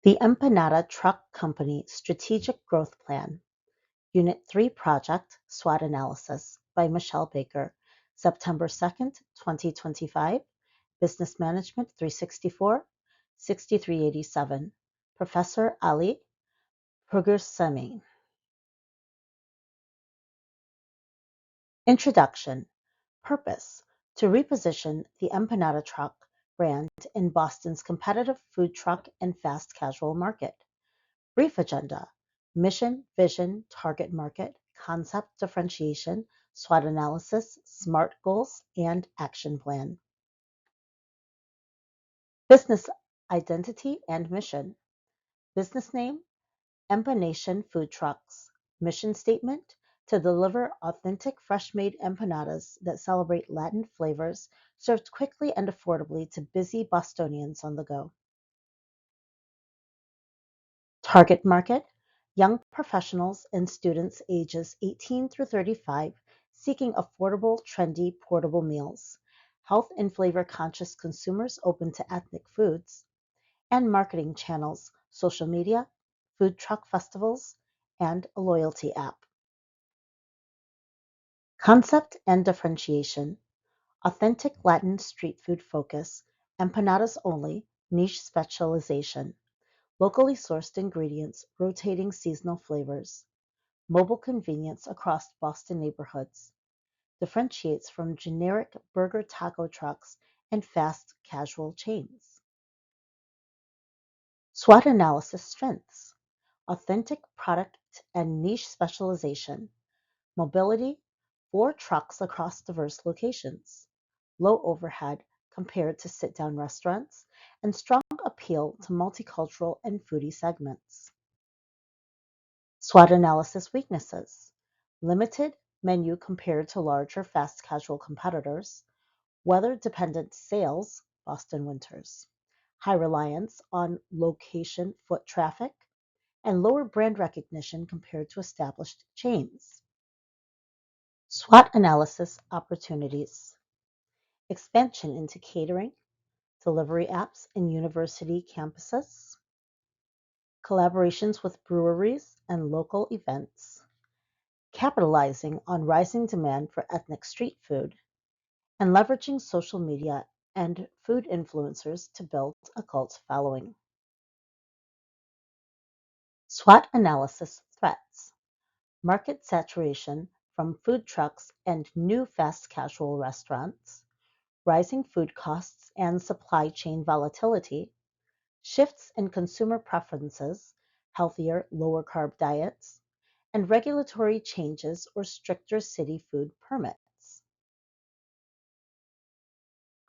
The Empanada Truck Company Strategic Growth Plan, Unit 3 Project SWOT Analysis by Michelle Baker, September 2nd, 2025, Business Management 364, 6387, Professor Ali Pugursamy. Introduction. Purpose: to reposition the Empanada Truck brand in Boston's competitive food truck and fast casual market. Brief agenda: mission, vision, target market, concept differentiation, SWOT analysis, SMART goals, and action plan. Business identity and mission. Business name: Empanation Food Trucks. Mission statement: to deliver authentic fresh-made empanadas that celebrate Latin flavors served quickly and affordably to busy Bostonians on the go. Target market: young professionals and students ages 18 through 35 seeking affordable, trendy, portable meals, health and flavor conscious consumers open to ethnic foods, and marketing channels, social media, food truck festivals, and a loyalty app. Concept and differentiation: authentic Latin street food focus, empanadas only, niche specialization, locally sourced ingredients, rotating seasonal flavors, mobile convenience across Boston neighborhoods, differentiates from generic burger taco trucks and fast casual chains. SWOT analysis strengths: authentic product and niche specialization, mobility, 4 trucks across diverse locations, low overhead compared to sit-down restaurants, and strong appeal to multicultural and foodie segments. SWOT analysis weaknesses: limited menu compared to larger fast casual competitors, weather-dependent sales, Boston winters, high reliance on location foot traffic, and lower brand recognition compared to established chains. SWOT analysis opportunities: expansion into catering, delivery apps and university campuses, collaborations with breweries and local events, capitalizing on rising demand for ethnic street food, and leveraging social media and food influencers to build a cult following. SWOT analysis threats: market saturation from food trucks and new fast casual restaurants, rising food costs and supply chain volatility, shifts in consumer preferences, healthier, lower carb diets, and regulatory changes or stricter city food permits.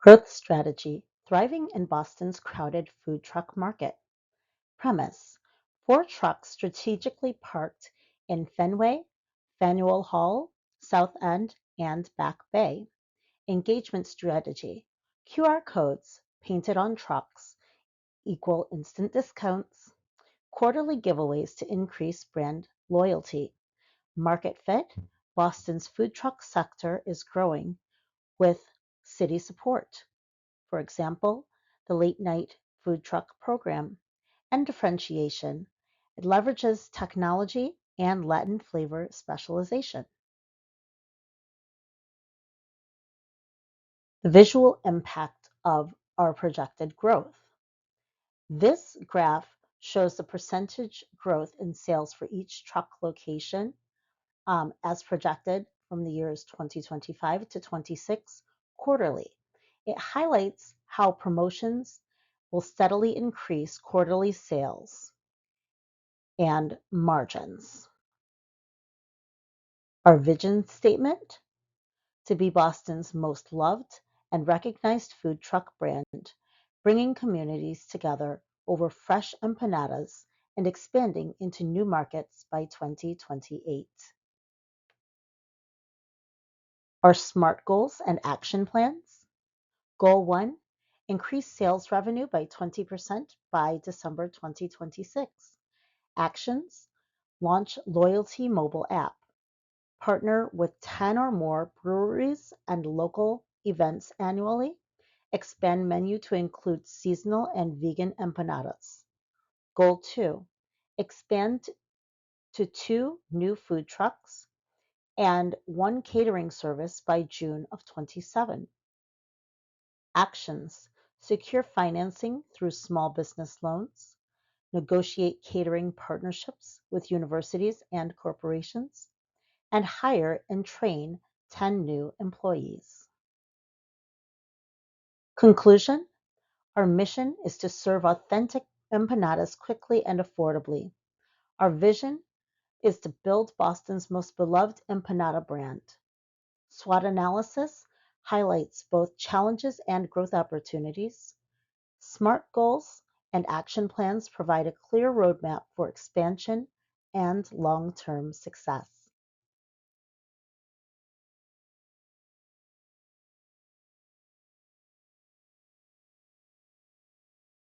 Growth strategy: thriving in Boston's crowded food truck market. Premise: 4 trucks strategically parked in Fenway, Faneuil Hall, South End, and Back Bay. Engagement strategy: QR codes painted on trucks equal instant discounts, quarterly giveaways to increase brand loyalty. Market fit: Boston's food truck sector is growing with city support. For example, the late night food truck program. And differentiation: it leverages technology and Latin flavor specialization. The visual impact of our projected growth. This graph shows the percentage growth in sales for each truck location as projected from the years 2025 to 26 quarterly. It highlights how promotions will steadily increase quarterly sales and margins. Our vision statement: to be Boston's most loved and recognized food truck brand, bringing communities together over fresh empanadas and expanding into new markets by 2028. Our SMART goals and action plans. Goal 1: increase sales revenue by 20% by December 2026. Actions: launch loyalty mobile app. Partner with 10 or more breweries and local events annually. Expand menu to include seasonal and vegan empanadas. Goal 2, expand to 2 new food trucks and 1 catering service by June of 27. Actions: secure financing through small business loans, negotiate catering partnerships with universities and corporations, and hire and train 10 new employees. Conclusion: our mission is to serve authentic empanadas quickly and affordably. Our vision is to build Boston's most beloved empanada brand. SWOT analysis highlights both challenges and growth opportunities. SMART goals and action plans provide a clear roadmap for expansion and long-term success.